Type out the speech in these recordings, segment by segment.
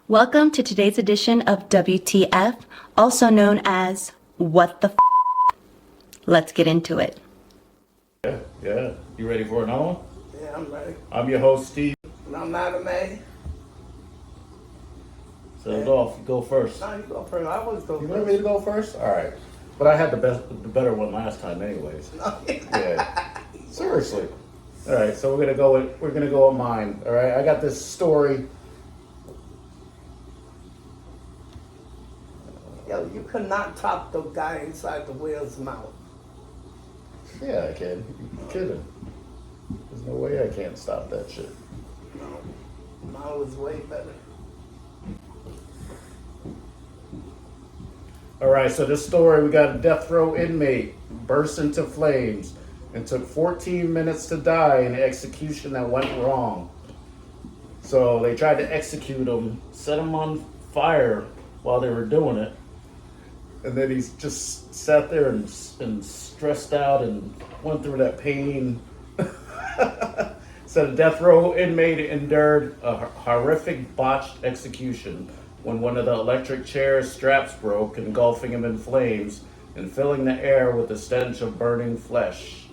Welcome to today's edition of WTF, also known as What the F***. Let's get into it. Yeah. You ready for another one? Yeah, I'm ready. I'm your host, Steve. And I'm not a man. So go first. No, you go first. I was go You first. want me to go first? All right. But I had the better one last time, anyways. Yeah. Seriously. All right. So we're gonna go with mine. All right. I got this story. Yo, you could not top the guy inside the whale's mouth. Yeah, I can. You're kidding. There's no way I can't stop that shit. No, mine was way better. All right, so this story, we got a death row inmate burst into flames and took 14 minutes to die in an execution that went wrong. So they tried to execute him, set him on fire while they were doing it. And then he just sat there and stressed out and went through that pain. So the death row inmate endured a horrific botched execution when one of the electric chair's straps broke, engulfing him in flames and filling the air with the stench of burning flesh.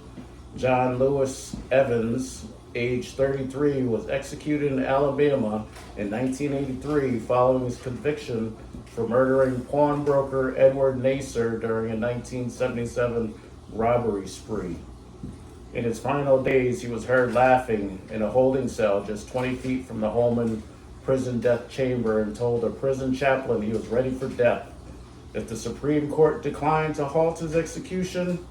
John Lewis Evans, age 33, was executed in Alabama in 1983 following his conviction for murdering pawnbroker Edward Nacer during a 1977 robbery spree. In his final days, he was heard laughing in a holding cell just 20 feet from the Holman prison death chamber and told a prison chaplain he was ready for death. If the Supreme Court declined to halt his execution,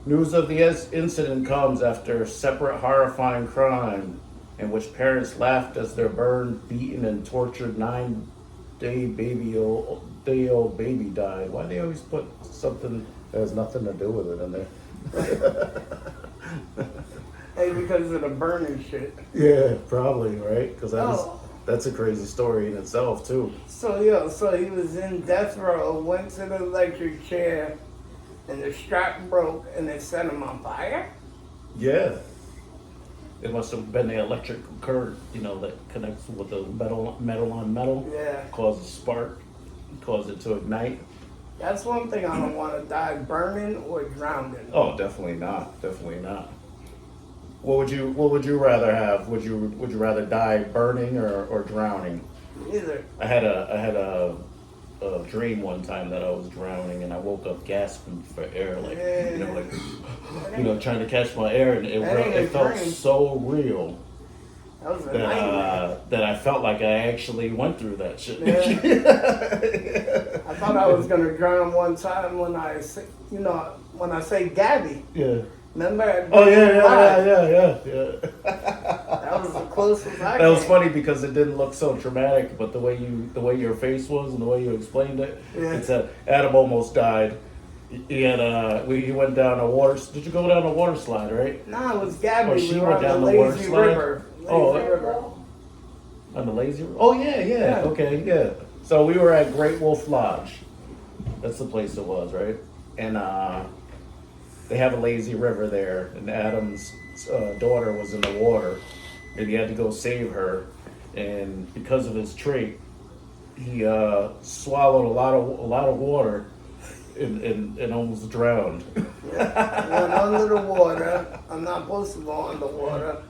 news of the incident comes after a separate horrifying crime in which parents laughed as their burned, beaten, and tortured 9-day-old baby died. Why do they always put something that has nothing to do with it in there? Hey, because of the burning shit. Yeah, probably, right? Because that's a crazy story in itself, too. So he was in death row, went to the electric chair, and the strap broke, and they set him on fire? Yeah. It must have been the electric current, that connects with the metal on metal. Yeah. Causes a spark, cause it to ignite. That's one thing I don't want to die, burning or drowning. Oh, definitely not. Definitely not. What would you rather have? Would you rather die burning or drowning? Either. I had a dream one time that I was drowning and I woke up gasping for air, trying to catch my air, and it felt so real. That was a nightmare. That I felt like I actually went through that shit. Yeah. I thought I was gonna drown one time when I say Gabby. Yeah. Remember? Oh yeah. That was the closest I That was funny because it didn't look so traumatic, but the way your face was and the way you explained it, it said Adam almost died. He went down a water. Did you go down a water slide, right? No, it was Gabby. Or she we were went down on the the water lazy slide? river. River. On the lazy river? Oh yeah. Okay, yeah. So we were at Great Wolf Lodge. That's the place it was, right? And they have a lazy river there, and Adam's daughter was in the water, and he had to go save her. And because of his trait, he swallowed a lot of water and almost drowned. Yeah. Went under the water. I'm not supposed to go underwater,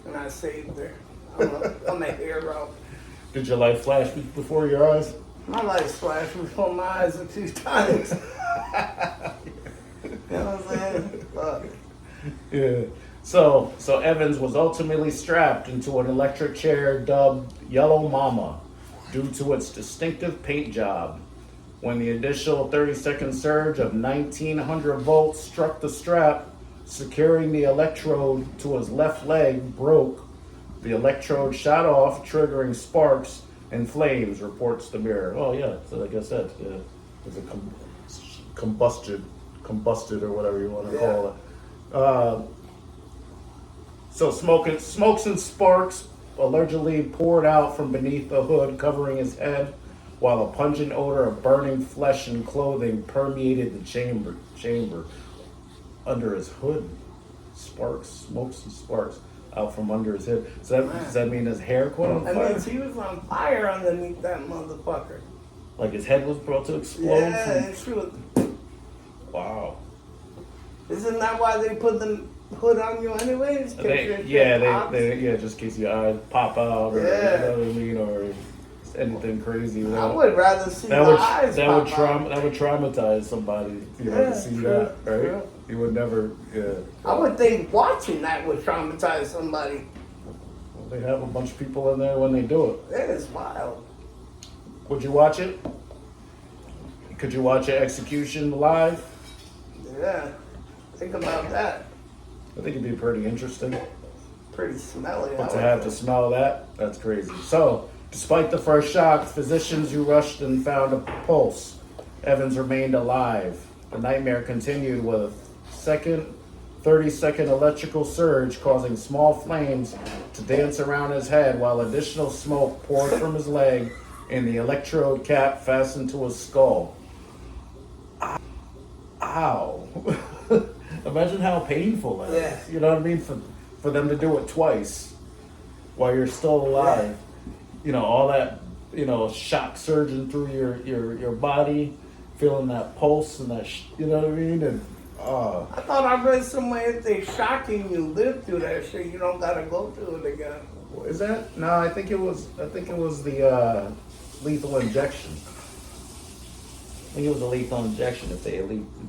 and I saved her. I'm a hero. Did your life flash before your eyes? My life flashed before my eyes a few times. You know what I'm saying? Fuck. Yeah. So Evans was ultimately strapped into an electric chair dubbed Yellow Mama due to its distinctive paint job. When the initial 30-second surge of 1900 volts struck the strap, securing the electrode to his left leg broke. The electrode shot off, triggering sparks and flames, reports the Mirror. Oh yeah, so like I said, it's a combusted or whatever you want to call it. So smokes and sparks allegedly poured out from beneath the hood, covering his head, while a pungent odor of burning flesh and clothing permeated the chamber under his hood. Smokes and sparks. out from under his hip. So does that mean his hair caught on That fire? means he was on fire underneath that motherfucker. Like his head was about to explode? Yeah, it's true. Wow. Isn't that why they put the hood on you anyways? Yeah, just in case your eyes pop out, or Yeah. you know what I mean, or anything crazy. You I know? would rather see That the would eyes that pop would out. that would traumatize somebody. You know, Yeah, to see true, that, right? true. You would never. Yeah. I would think watching that would traumatize somebody. Well, they have a bunch of people in there when they do it. That is wild. Would you watch it? Could you watch an execution live? Yeah. Think about that. I think it'd be pretty interesting. Pretty smelly. But I to would have to think. smell that, that's crazy. So, despite the first shock, physicians who rushed and found a pulse. Evans remained alive. The nightmare continued with a 30-second electrical surge causing small flames to dance around his head while additional smoke poured from his leg and the electrode cap fastened to his skull. Ow. Imagine how painful that is. You know what I mean? For them to do it twice while you're still alive. You know, all that, you know, shock surging through your body, feeling that pulse and that, you know what I mean? And I thought I read somewhere if they shocking you live through that shit, you don't gotta go through it again. is that? No, I think it was the lethal injection. I think it was a lethal injection if they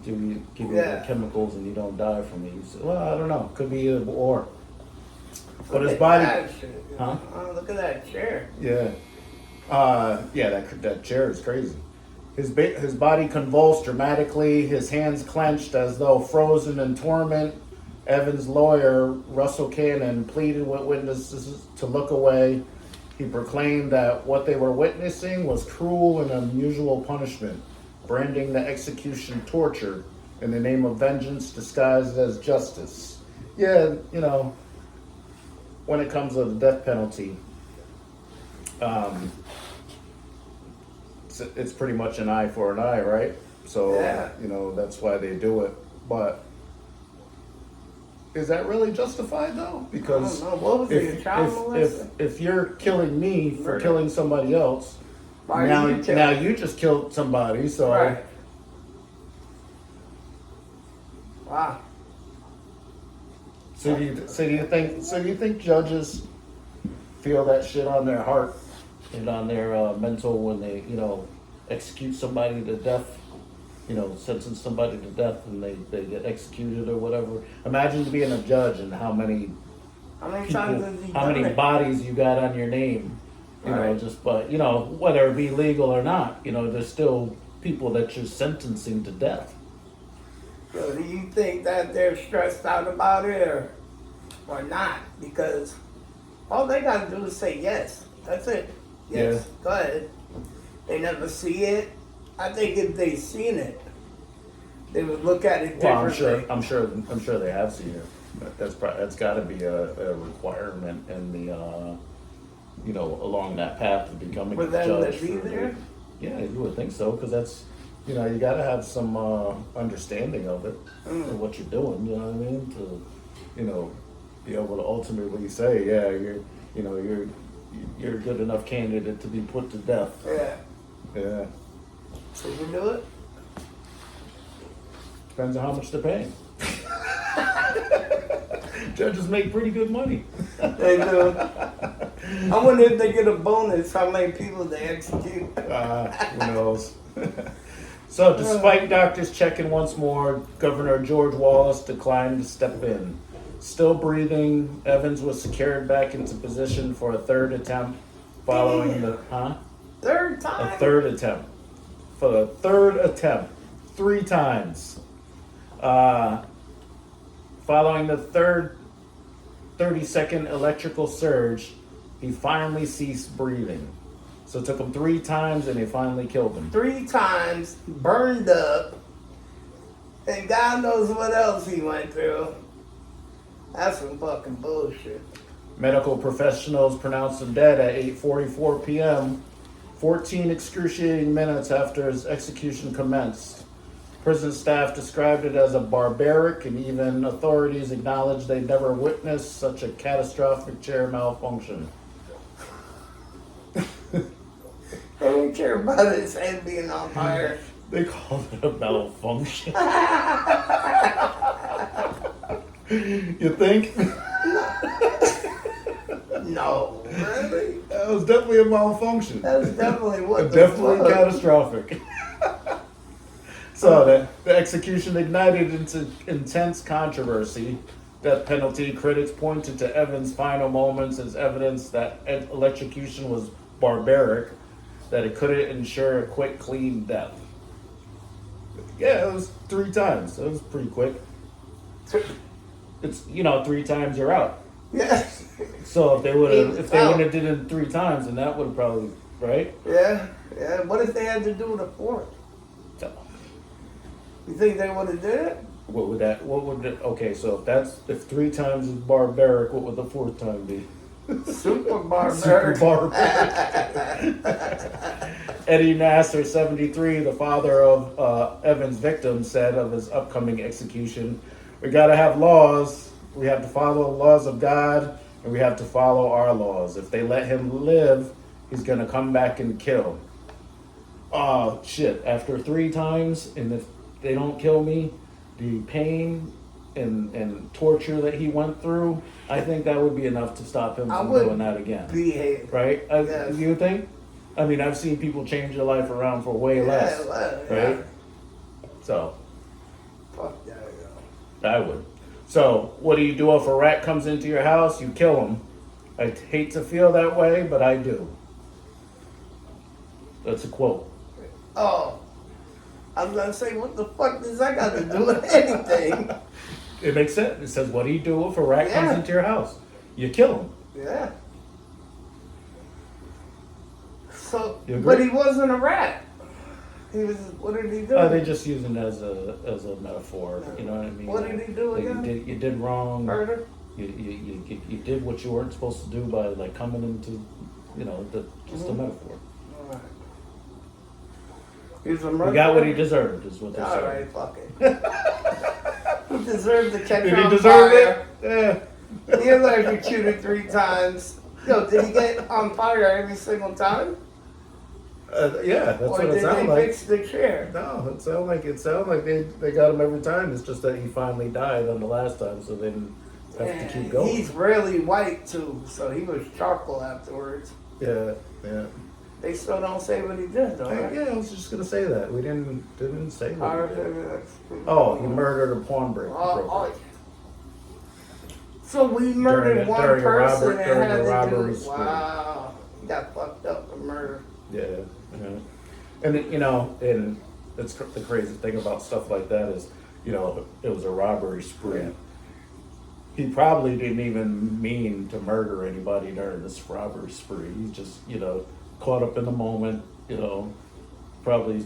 give you the chemicals and you don't die from it. Well, I don't know. Could be either or. But his body. That shit, Huh? Oh, look at that chair. Yeah. That chair is crazy. His body convulsed dramatically, his hands clenched as though frozen in torment. Evans' lawyer, Russell Cannon, pleaded with witnesses to look away. He proclaimed that what they were witnessing was cruel and unusual punishment, branding the execution torture in the name of vengeance disguised as justice. Yeah, you know, when it comes to the death penalty, it's pretty much an eye for an eye, right? So, you know, that's why they do it. But is that really justified, though? Because I don't know. What was it, a child molester? if you're killing me for Murder. killing somebody else, Why now did you kill now him? you just killed somebody, so Right. Wow. so do you think judges feel that shit on their heart and on their mental when they, you know, execute somebody to death, you know, sentence somebody to death and they get executed or whatever? Imagine being a judge and how many times people, has he how done many it? bodies you got on your name, you know, Right. just, but, you know, whether it be legal or not, you know, there's still people that you're sentencing to death. So do you think that they're stressed out about it or not? Because all they gotta do is say yes. That's it. Yes. Go ahead. They never see it. I think if they seen it, they would look at it Well, differently. I'm sure they have seen it. That's got to be a requirement in the, you know, along that path of becoming For a them judge. to be there? Yeah, you would think so, because that's, you know, you got to have some understanding of it, of what you're doing. You know what I mean? To, you know, be able to ultimately say, yeah, you're a good enough candidate to be put to death. Yeah. Yeah, So you do it? depends on how much they're paying. Judges make pretty good money. They do. I wonder if they get a bonus how many people they execute. Who knows? So, despite doctors checking once more, Governor George Wallace declined to step in. Still breathing, Evans was secured back into position for a third attempt following Third time? a third attempt. For the third attempt. 3 times. Following the third 30-second electrical surge, he finally ceased breathing. So it took him 3 times and they finally killed him. 3 times, burned up, and God knows what else he went through. That's some fucking bullshit. Medical professionals pronounced him dead at 8:44 p.m., 14 excruciating minutes after his execution commenced. Prison staff described it as a barbaric, and even authorities acknowledged they'd never witnessed such a catastrophic chair malfunction. They didn't care about his head being on fire. They called it a malfunction. You think? No, really? That was definitely a malfunction. That was definitely what the Definitely fuck? catastrophic. So the execution ignited into intense controversy. Death penalty critics pointed to Evans' final moments as evidence that electrocution was barbaric, that it couldn't ensure a quick, clean death. Yeah, it was 3 times. It was pretty quick. It's 3 times you're out. Yes. So if they would have did it 3 times, then that would have probably right. Yeah. What if they had to do the 4th? So, You think they would have did it? Okay, so if 3 times is barbaric, what would the 4th time be? Super Super barbaric. barbaric. Eddie Nasser, 73, the father of Evans' victim, said of his upcoming execution, "We gotta have laws. We have to follow the laws of God, and we have to follow our laws. If they let him live, he's gonna come back and kill." Oh shit! After 3 times, and if they don't kill me, the pain and torture that he went through, I think that would be enough to stop him from doing that again. Behave. Right? Yes. You think? I mean, I've seen people change their life around for way less. Right? Yeah. So, Fuck that, I would. So, what do you do if a rat comes into your house? You kill him. I hate to feel that way, but I do. That's a quote. Oh. I was gonna say, what the fuck does that got to do with anything? It makes sense. It says, what do you do if a rat comes Yeah. into your house? You kill him. Yeah. So, You agree? but he wasn't a rat. He was. What did he do? They just use it as a metaphor. You know what I mean? What did he do Like, again? you did wrong. Murder. You did what you weren't supposed to do by like coming into, just a metaphor. All right. He was a murderer. He got what he deserved, is what they All say. right, fuck it. He deserved to catch Did on he deserve fire. it? Yeah. He electrocuted 3 times. Yo, did he get on fire every single time? Yeah, that's Or what it did sounded they like. fix the chair? No, it sounded like they got him every time. It's just that he finally died on the last time, so they didn't have to keep going. He's really white too, so he was charcoal afterwards. Yeah. They still don't say what he did, though. Right? Yeah, I was just gonna say that. We didn't say what he did. Oh, Oh, he murdered a pawnbroker. oh. So we murdered one during a person robbery- and during had a to robbery do. spree. Wow, he got fucked up for murder. Yeah. And and it's the crazy thing about stuff like that is, it was a robbery spree. Yeah. He probably didn't even mean to murder anybody during this robbery spree. He just, caught up in the moment, probably,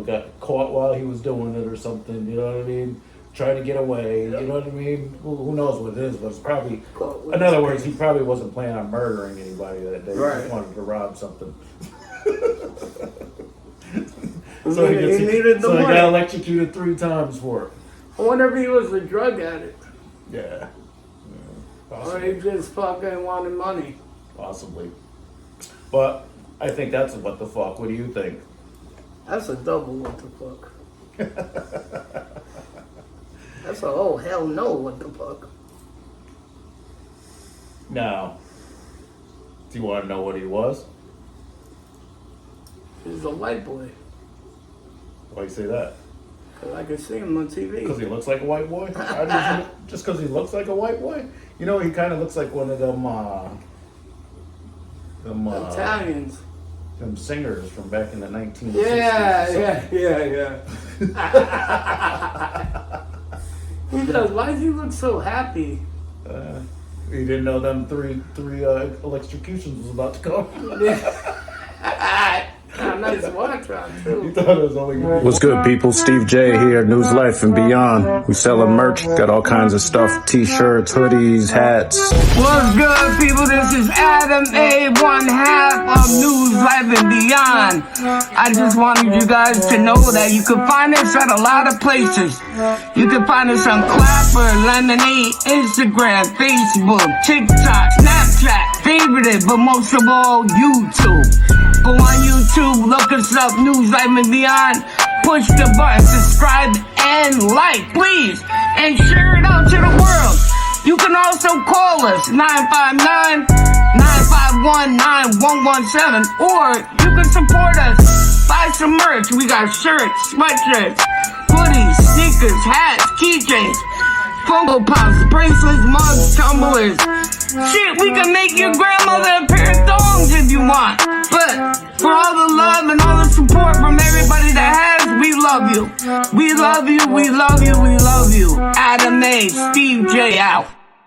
got caught while he was doing it or something, you know what I mean? Trying to get away, you know what I mean? Who knows what it is, but it's probably, in other words, he probably wasn't planning on murdering anybody that day. He Right. just wanted to rob something. He needed the so he money. got electrocuted 3 times for it. I wonder if he was a drug addict. Yeah. Or Possibly. he just fucking wanted money. Possibly. But I think that's a what the fuck. What do you think? That's a double what the fuck. That's a oh hell no what the fuck. Now, do you want to know what he was? He's a white boy. Why you say that? Cause I can see him on Because TV. he looks like a white boy? Just because he looks like a white boy? He kind of looks like one of them Italians. them singers from back in the 1960s. Yeah. He does. Why does he look so happy? He didn't know them three electrocutions was about to come. I'm not got his watch on too. You thought it was only good. What's good, people? Steve J here, News Life and Beyond. We selling merch, got all kinds of stuff, t-shirts, hoodies, hats. What's good, people? This is Adam A, one half of News Life and Beyond. I just wanted you guys to know that you can find us at a lot of places. You can find us on Clapper, Lemonade, Instagram, Facebook, TikTok, Snapchat, favorite it, but most of all, YouTube. Go on YouTube, look us up, News Life and Beyond. Push the button, subscribe and like, please, and share it out to the world. You can also call us, 959-951-9117, or you can support us, buy some merch. We got shirts, sweatshirts, hoodies, sneakers, hats, keychains, Funko Pops, bracelets, mugs, tumblers. Shit, we can make your grandmother a pair of thongs if you want. But for all the love and all the support from everybody that has, we love you. We love you, we love you, we love you. Adam A, Steve J out.